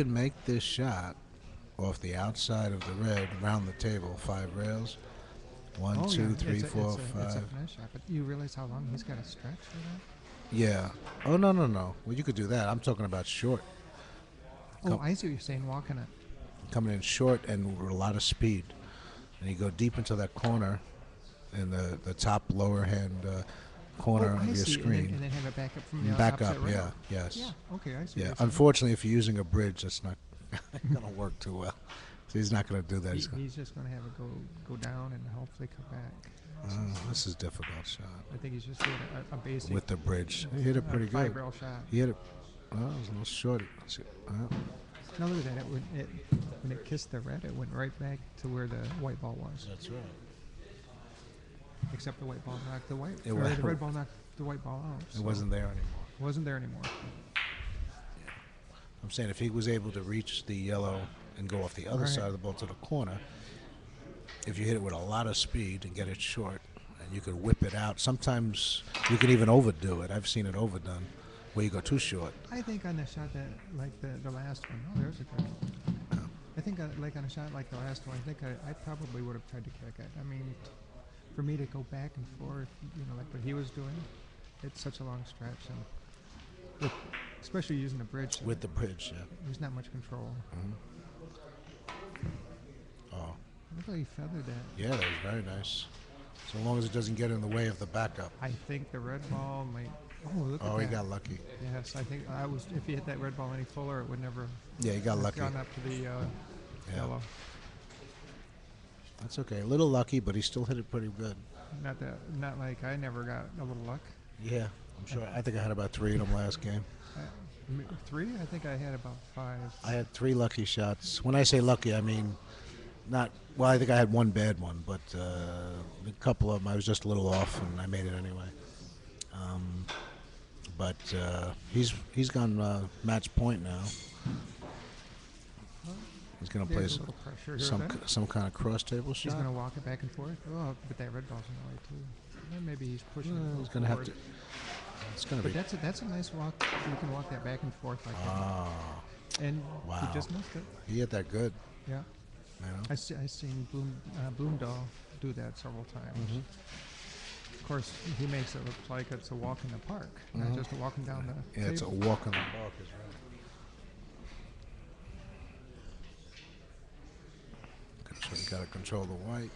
make this shot off the outside of the red, around the table, 5 rails. One, two, three, it's four, It's a five. finesse shot, but you realize how long he's got to stretch for that? Yeah. Oh no. Well, you could do that. I'm talking about short, Oh, Come- I see what you're saying. Walking it. coming in short and with a lot of speed, and you go deep into that corner, in the top lower hand corner I of your see. screen. And then have it back up from the And back opposite up. rail. Yeah. Yes. Yeah. Okay, I see. Yeah. what you're saying. Unfortunately, if you're using a bridge, that's not going to work too well. So he's not going to do that. He's just going to have it go down and hopefully come back. This is a difficult shot I think he's just doing a basic with the bridge. He hit it pretty good. 5 rail shot. He hit it. Oh, it was a little short. Now look at that. When it kissed the red, it went right back to where the white ball was. That's right. Except the white ball knocked the white. It Or wa- the red ball knocked the white ball out. It wasn't there anymore. Wasn't there anymore. I'm saying if he was able to reach the yellow and go off the other Right. side of the ball to the corner, if you hit it with a lot of speed and get it short, and you could whip it out. Sometimes you can even overdo it. I've seen it overdone, where you go too short. I think on the shot that like the last one. Oh, there's a good one. I think like on a shot like the last one, I think I probably would have tried to kick it. I mean, for me to go back and forth, like what he was doing, it's such a long stretch, and especially using the bridge. With the bridge, yeah. There's not much control. Oh, Look how he feathered that. yeah, that was very nice. So long as it doesn't get in the way of the backup. I think the red ball might Oh, look at Oh, that. he got lucky. Yes, I think I was. If he hit that red ball any fuller, it would never Yeah, he got have lucky. gone up to the Yeah. yellow. That's okay. A little lucky, but he still hit it pretty good. Not like I never got a little luck. Yeah, I'm sure. I think I had about 3 of them last game. 3? I think I had about 5. I had 3 lucky shots. When I say lucky, I mean not. Well, I think I had one bad one, but a couple of them I was just a little off, and I made it anyway. But he's gone match point now. He's gonna play There's a little pressure here. Then. some kind of cross table He's shot. gonna walk it back and forth. Oh, but that red ball's in the way too. Then maybe he's pushing. Well, it he's gonna have forward. to. It's gonna But be. that's a nice walk. You can walk that back and forth like Ah, that. And wow. he just missed it. he hit that good. Yeah. You know? I seen Bloomdahl do that several times. Mm-hmm. Of course, he makes it look like it's a walk in the park, not just a walking down the Yeah, it's a table. walk in the park, is right. So you gotta control the white.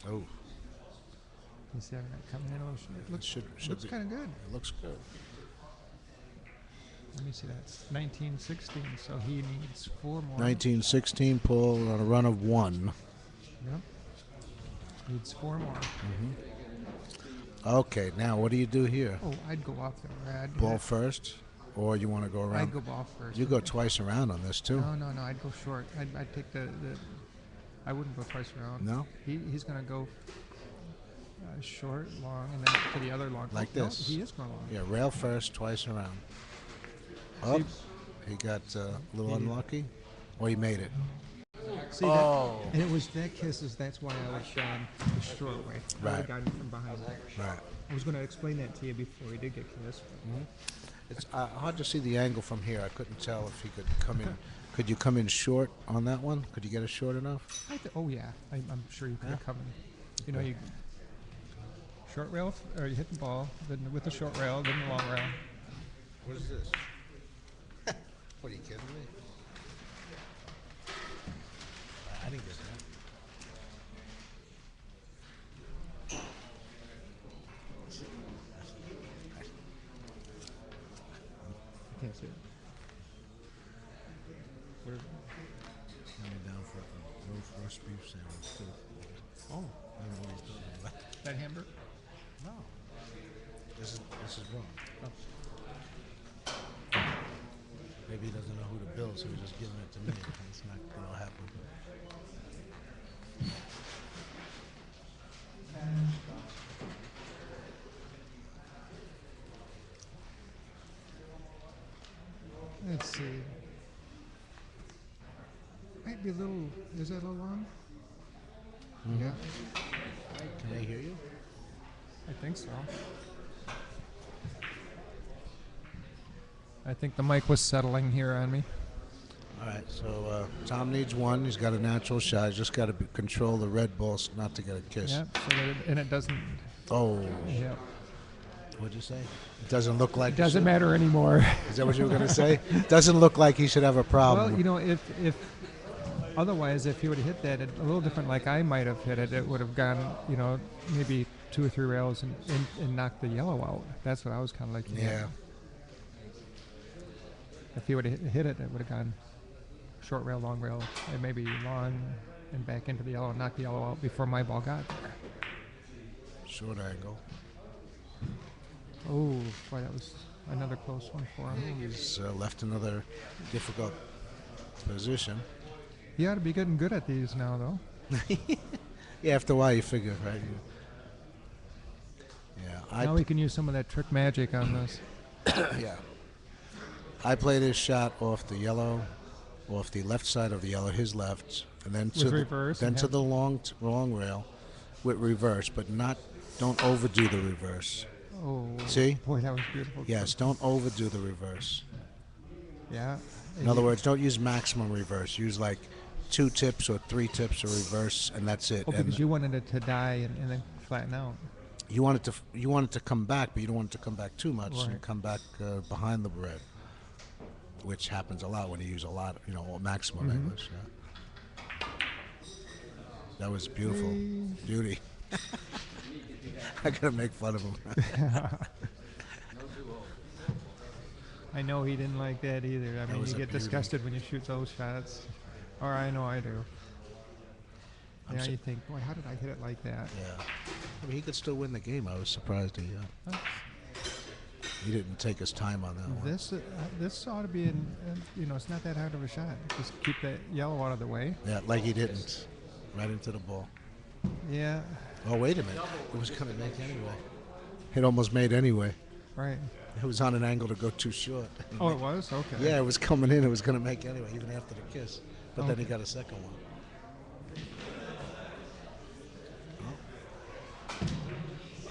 Oh, He's having that coming in. It looks, should looks be. kind of good. It looks good. Let me see. That's 1916, so he needs 4 more. 1916, Paul on a run of 1. Yep. Needs 4 more. Okay, now what do you do here? Oh, I'd go off the red. Ball first, or you want to go around? I'd go ball first. You go twice around on this too. No. I'd go short. I'd take the. I wouldn't go twice around. No? He's gonna go short, long, and then to the other long. Like No, this? he is going long. Yeah, rail first, twice around. Up. He got a little unlucky, or he made it. See Oh. that? And it was that kisses. That's why I was gone the short way. I would Right. have gotten from behind. Right. I was going to explain that to you before he did get kissed. It's hard to see the angle from here. I couldn't tell if he could come in. Could you come in short on that one? Could you get it short enough? Oh yeah, I'm sure you could have come in. You know, you short rail, or you hit the ball, then with the short rail, then the long rail. What is this? What are you kidding me? I didn't get that. I can't see it. Where, Down for a loaf roast beef sandwich too. oh, I don't know what he's talking about. that hamburger? No. This is wrong. Maybe he doesn't know who to bill, so he's just giving it to me. It's not gonna happen. Let's see. Might be a little. Is that a little long? Yeah, Can they hear you? I think so. I think the mic was settling here on me. All right, so Tom needs 1. He's got a natural shot. He's just got to control the red balls not to get a kiss. Yeah, so that and it doesn't. Oh, Yeah, what'd you say? It doesn't look like it doesn't matter anymore. Is that what you were going to say? Doesn't look like he should have a problem. Well, you know, if otherwise, if he would have hit that a little different, like I might have hit it, it would have gone, you know, maybe 2 or 3 rails and knocked the yellow out. That's what I was kind of looking Yeah. at. If he would have hit it, it would have gone short rail, long rail, and maybe long and back into the yellow and knocked the yellow out before my ball got there. Short angle. Oh, boy, that was another close one for him. He's left another difficult position. He ought to be getting good at these now, though. Yeah, after a while you figure, right? Yeah, Now we can use some of that trick magic on this. yeah. I play this shot off the yellow, off the left side of the yellow, his left, and then to With reverse then and to have- the long rail with reverse, but don't overdo the reverse. Oh, See? boy, that was beautiful. Yes, don't overdo the reverse. Yeah. In other words, don't use maximum reverse. Use like 2 tips or 3 tips of reverse, and that's it. Oh, And because you wanted it to die and then flatten out. you want it to come back, but you don't want it to come back too much and Right. come back behind the red, which happens a lot when you use a lot, maximum English. Yeah. That was beautiful. Beauty. I gotta make fun of him. I know he didn't like that either. I mean, was you a get beauty. disgusted when you shoot those shots. Or I know I do. I'm Yeah, so- you think, boy, how did I hit it like that? Yeah. I mean, he could still win the game. I was surprised he didn't take his time on that one. This ought to be it's not that hard of a shot. Just keep that yellow out of the way. Yeah, like he didn't. Right into the ball. Yeah, Oh, wait a minute. It was going to make anyway. It almost made anyway. right. It was on an angle to go too short. Oh, it was? Okay. Yeah, it was coming in. It was going to make anyway, even after the kiss. But then he Okay. got a second one.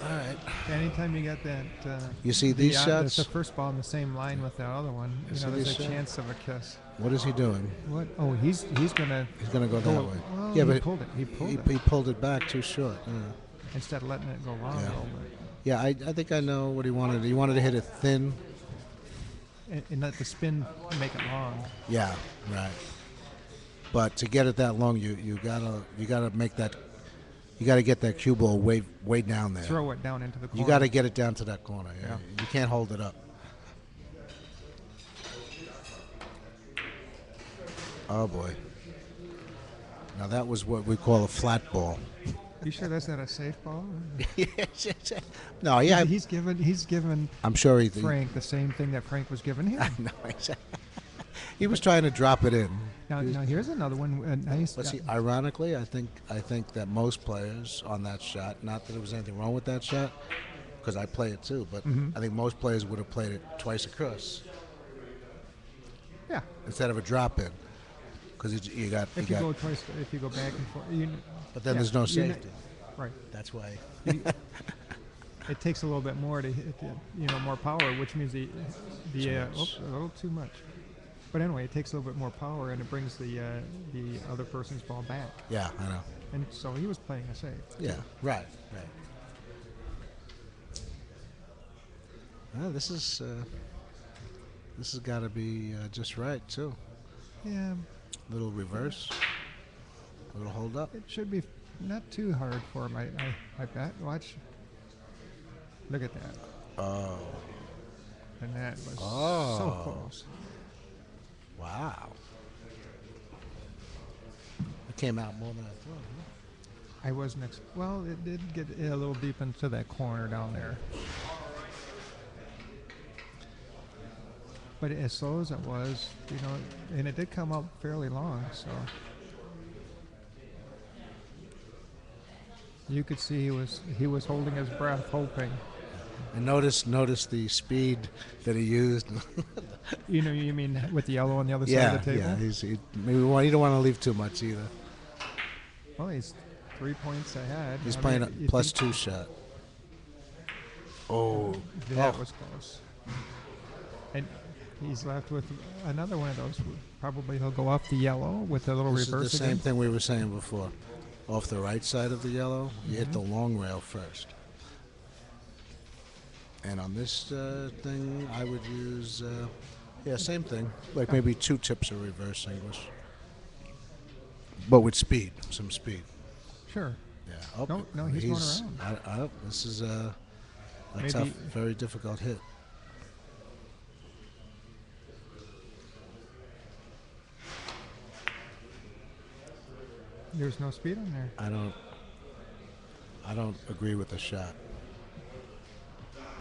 All right. Anytime you got that, You see these it's the shots? first ball in the same line with the other one. see There's a these shots? chance of a kiss. What is he doing? What? Oh, he's gonna. He's going to go that way. Well, Yeah, he but pulled it. He pulled it he pulled it back too short. instead of letting it go long. Yeah. a little bit. Yeah, I think I know what he wanted. He wanted to hit it thin. And let the spin make it long. Yeah, right. But to get it that long, you gotta make that. You gotta get that cue ball way down there. Throw it down into the corner. You gotta get it down to that corner. Yeah. Yeah. You can't hold it up. Oh boy. Now that was what we call a flat ball. You sure that's not a safe ball? No, yeah, He's given I'm sure he. Frank the same thing that Frank was giving him. No, he was trying to drop it in. Now here's another one. Nice. But see, ironically, I think that most players on that shot, not that there was anything wrong with that shot, because I play it too, but I think most players would have played it twice across Yeah. instead of a drop in, because you got. If you go twice, if you go back and forth, But then yeah, there's no you're not- safety. right. That's why. It takes a little bit more to hit, more power, which means a little too much. But anyway, it takes a little bit more power, and it brings the other person's ball back. Yeah, I know. And so he was playing a safe. Yeah, right. Well, this has got to be just right too. Yeah, Little reverse, little hold up. it should be not too hard for him. I bet. Watch. Look at that. Oh, And that was so Oh. close. wow! It came out more than I thought. Huh? I wasn't. Well, it did get a little deep into that corner down there. But as slow as it was, and it did come up fairly long, so you could see he was holding his breath, hoping. And notice the speed that he used. You mean with the yellow on the other side yeah, of the table? yeah. You don't want to leave too much either. Well, he's 3 points ahead. He's I playing mean, a you plus think 2 shot. Oh, That oh. was close. And he's left with another one of those. Probably he'll go off the yellow with a little This is reverse the same again. thing we were saying before. Off the right side of the yellow, you hit the long rail first. And on this thing, I would use, same thing. Like maybe 2 tips of reverse English. But with speed, some speed. Sure. Yeah. Oh, No, he's going around. This is a Maybe- tough, very difficult hit. There's no speed on there. I don't agree with the shot.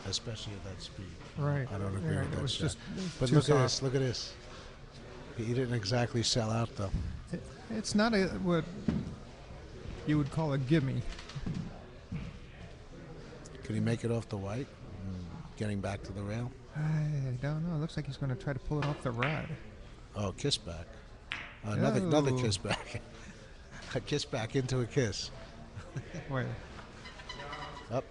Especially at that speed. Right. I don't agree Yeah, with it that was shot. just But too look soft. at this. Look at this. He didn't exactly sell out though. It's not what you would call a gimme. Could he make it off the white? Getting back to the rail? I don't know. It looks like he's going to try to pull it off the rod. Oh, kiss back. Another Oh. kiss back. A kiss back into a kiss. Wait, Up.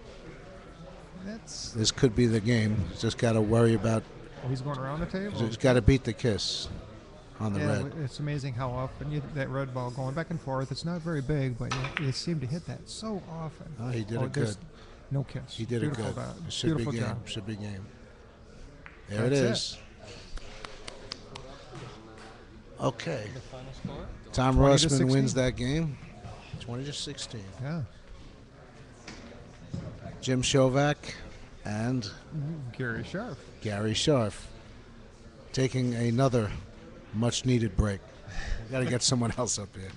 that's. This could be the game. Just got to worry about. He's going around the table. He's got to beat the kiss on the Yeah, red. it's amazing how often that red ball going back and forth. It's not very big, but you seem to hit that so often. Oh, he did it there's good. No kiss. He did Beautiful it good. dot. It should Beautiful be game. job. Should be game. There it That's is. Okay. The final score? Tom 20 to Rossman 16. wins that game. 20 to 16. Yeah. Jim Shovak and Gary Sharp. Gary Scharf taking another much-needed break. Got to get someone else up here.